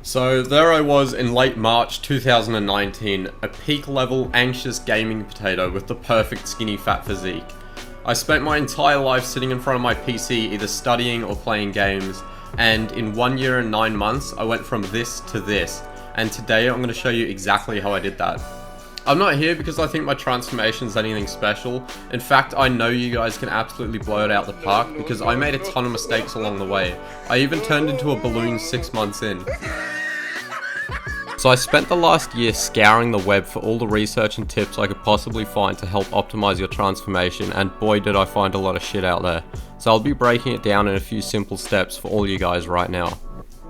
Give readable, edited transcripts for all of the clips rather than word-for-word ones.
So there I was in late March 2019, a peak level anxious gaming potato with the perfect skinny fat physique. I spent my entire life sitting in front of my PC either studying or playing games, and in 1 year and 9 months I went from this to this, and today I'm going to show you exactly how I did that. I'm not here because I think my transformation is anything special. In fact, I know you guys can absolutely blow it out the park because I made a ton of mistakes along the way. I even turned into a balloon 6 months in. So I spent the last year scouring the web for all the research and tips I could possibly find to help optimize your transformation, and boy did I find a lot of shit out there. So I'll be breaking it down in a few simple steps for all you guys right now.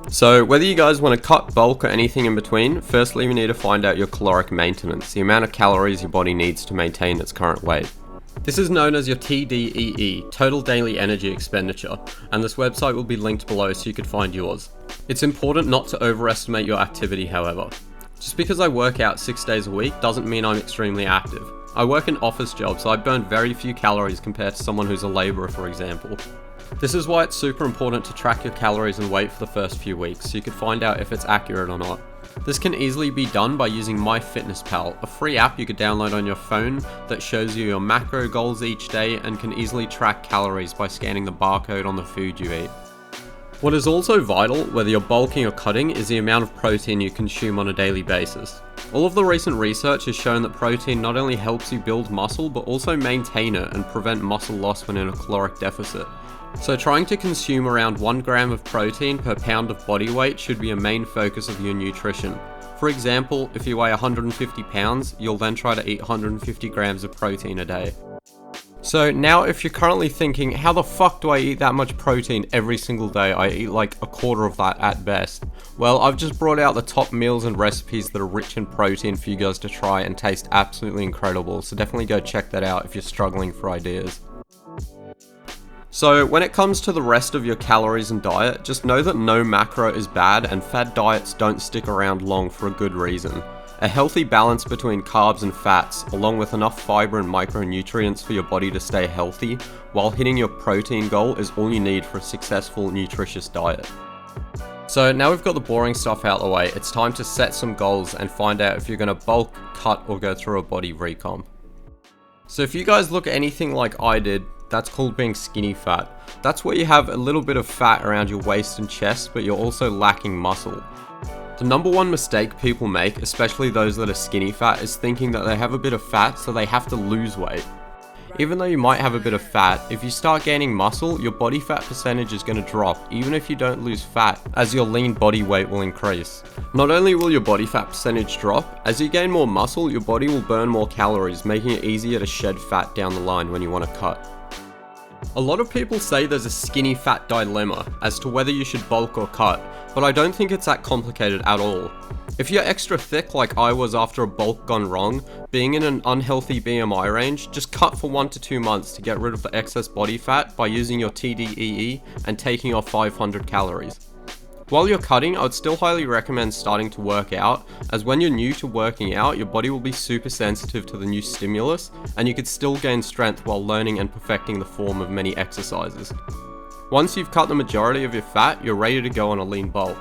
So whether you guys want to cut, bulk, or anything in between, firstly we need to find out your caloric maintenance, the amount of calories your body needs to maintain its current weight. This is known as your TDEE, Total Daily Energy Expenditure, and this website will be linked below so you could find yours. It's important not to overestimate your activity, however. Just because I work out 6 days a week doesn't mean I'm extremely active. I work an office job, so I burn very few calories compared to someone who's a labourer, for example. This is why it's super important to track your calories and weight for the first few weeks so you can find out if it's accurate or not. This can easily be done by using MyFitnessPal, a free app you could download on your phone that shows you your macro goals each day and can easily track calories by scanning the barcode on the food you eat. What is also vital, whether you're bulking or cutting, is the amount of protein you consume on a daily basis. All of the recent research has shown that protein not only helps you build muscle but also maintain it and prevent muscle loss when in a caloric deficit. So trying to consume around 1 gram of protein per pound of body weight should be a main focus of your nutrition. For example, if you weigh 150 pounds, you'll then try to eat 150 grams of protein a day. So now if you're currently thinking, how the fuck do I eat that much protein every single day? I eat like a quarter of that at best. Well, I've just brought out the top meals and recipes that are rich in protein for you guys to try and taste absolutely incredible, so definitely go check that out if you're struggling for ideas. So when it comes to the rest of your calories and diet, just know that no macro is bad and fad diets don't stick around long for a good reason. A healthy balance between carbs and fats, along with enough fiber and micronutrients for your body to stay healthy, while hitting your protein goal is all you need for a successful, nutritious diet. So now we've got the boring stuff out of the way, it's time to set some goals and find out if you're going to bulk, cut, or go through a body recomp. So if you guys look anything like I did, that's called being skinny fat. That's where you have a little bit of fat around your waist and chest, but you're also lacking muscle. The number one mistake people make, especially those that are skinny fat, is thinking that they have a bit of fat so they have to lose weight. Even though you might have a bit of fat, if you start gaining muscle, your body fat percentage is going to drop, even if you don't lose fat, as your lean body weight will increase. Not only will your body fat percentage drop, as you gain more muscle, your body will burn more calories, making it easier to shed fat down the line when you want to cut. A lot of people say there's a skinny fat dilemma as to whether you should bulk or cut, but I don't think it's that complicated at all. If you're extra thick like I was after a bulk gone wrong, being in an unhealthy BMI range, just cut for 1 to 2 months to get rid of the excess body fat by using your TDEE and taking off 500 calories. While you're cutting, I would still highly recommend starting to work out, as when you're new to working out, your body will be super sensitive to the new stimulus, and you could still gain strength while learning and perfecting the form of many exercises. Once you've cut the majority of your fat, you're ready to go on a lean bulk.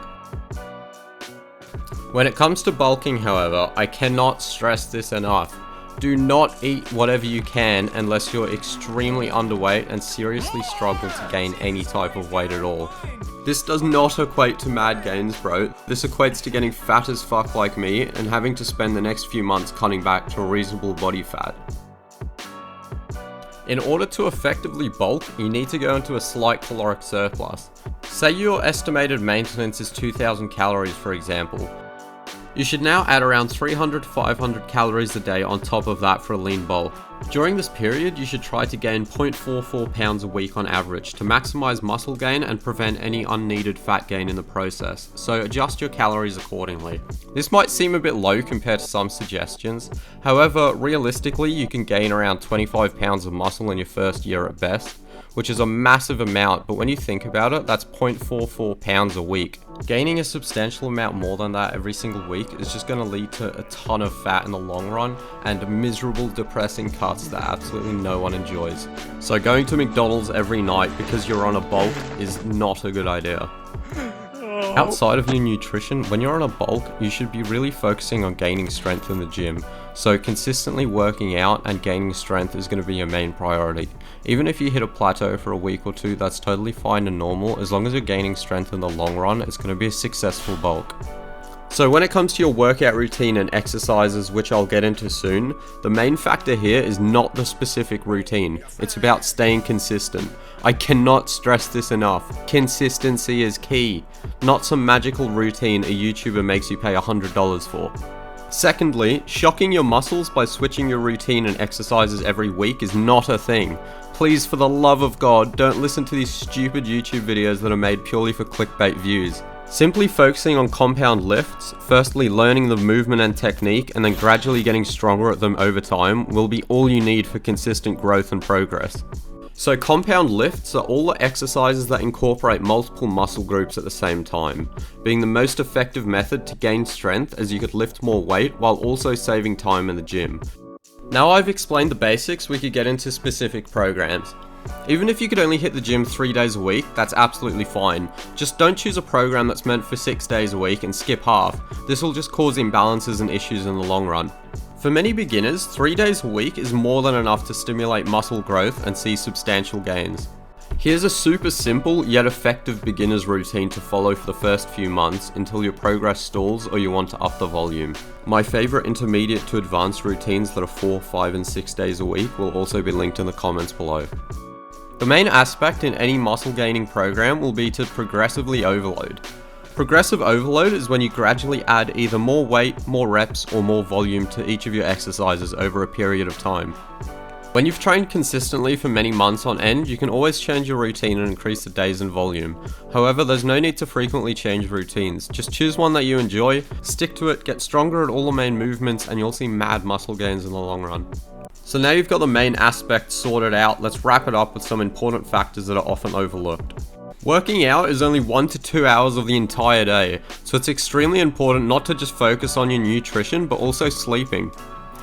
When it comes to bulking, however, I cannot stress this enough. Do not eat whatever you can unless you're extremely underweight and seriously struggle to gain any type of weight at all. This does not equate to mad gains, bro. This equates to getting fat as fuck like me and having to spend the next few months cutting back to a reasonable body fat. In order to effectively bulk, you need to go into a slight caloric surplus. Say your estimated maintenance is 2000 calories, for example. You should now add around 300 to 500 calories a day on top of that for a lean bulk. During this period, you should try to gain 0.44 pounds a week on average to maximize muscle gain and prevent any unneeded fat gain in the process, so adjust your calories accordingly. This might seem a bit low compared to some suggestions, however, realistically you can gain around 25 pounds of muscle in your first year at best, which is a massive amount, but when you think about it, that's 0.44 pounds a week. Gaining a substantial amount more than that every single week is just going to lead to a ton of fat in the long run and miserable, depressing cuts that absolutely no one enjoys. So going to McDonald's every night because you're on a bulk is not a good idea. Outside of your nutrition, when you're on a bulk, you should be really focusing on gaining strength in the gym. So consistently working out and gaining strength is going to be your main priority. Even if you hit a plateau for a week or two, that's totally fine and normal. As long as you're gaining strength in the long run, it's going to be a successful bulk. So when it comes to your workout routine and exercises, which I'll get into soon, the main factor here is not the specific routine. It's about staying consistent. I cannot stress this enough. Consistency is key, not some magical routine a YouTuber makes you pay $100 for. Secondly, shocking your muscles by switching your routine and exercises every week is not a thing. Please, for the love of God, don't listen to these stupid YouTube videos that are made purely for clickbait views. Simply focusing on compound lifts, firstly learning the movement and technique, and then gradually getting stronger at them over time will be all you need for consistent growth and progress. So compound lifts are all the exercises that incorporate multiple muscle groups at the same time, being the most effective method to gain strength, as you could lift more weight while also saving time in the gym. Now I've explained the basics, we could get into specific programs. Even if you could only hit the gym 3 days a week, that's absolutely fine. Just don't choose a program that's meant for 6 days a week and skip half. This will just cause imbalances and issues in the long run. For many beginners, 3 days a week is more than enough to stimulate muscle growth and see substantial gains. Here's a super simple yet effective beginner's routine to follow for the first few months until your progress stalls or you want to up the volume. My favorite intermediate to advanced routines that are 4, 5 and 6 days a week will also be linked in the comments below. The main aspect in any muscle gaining program will be to progressively overload. Progressive overload is when you gradually add either more weight, more reps, or more volume to each of your exercises over a period of time. When you've trained consistently for many months on end, you can always change your routine and increase the days and volume. However, there's no need to frequently change routines. Just choose one that you enjoy, stick to it, get stronger at all the main movements, and you'll see mad muscle gains in the long run. So now you've got the main aspects sorted out, let's wrap it up with some important factors that are often overlooked. Working out is only 1 to 2 hours of the entire day, so it's extremely important not to just focus on your nutrition, but also sleeping.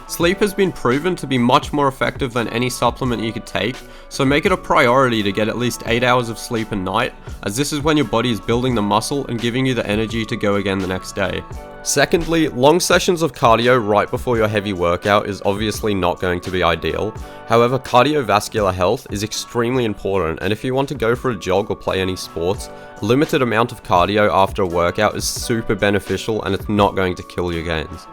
Sleep has been proven to be much more effective than any supplement you could take, so make it a priority to get at least 8 hours of sleep a night, as this is when your body is building the muscle and giving you the energy to go again the next day. Secondly, long sessions of cardio right before your heavy workout is obviously not going to be ideal. However, cardiovascular health is extremely important, and if you want to go for a jog or play any sports, a limited amount of cardio after a workout is super beneficial and it's not going to kill your gains.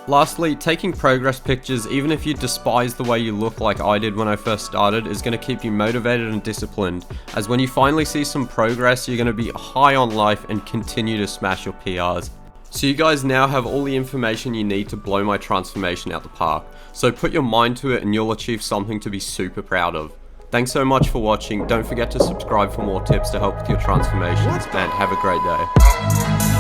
Lastly, taking progress pictures, even if you despise the way you look like I did when I first started, is going to keep you motivated and disciplined, as when you finally see some progress, you're going to be high on life and continue to smash your PRs. So you guys now have all the information you need to blow my transformation out the park, so put your mind to it and you'll achieve something to be super proud of. Thanks so much for watching, don't forget to subscribe for more tips to help with your transformations, and have a great day.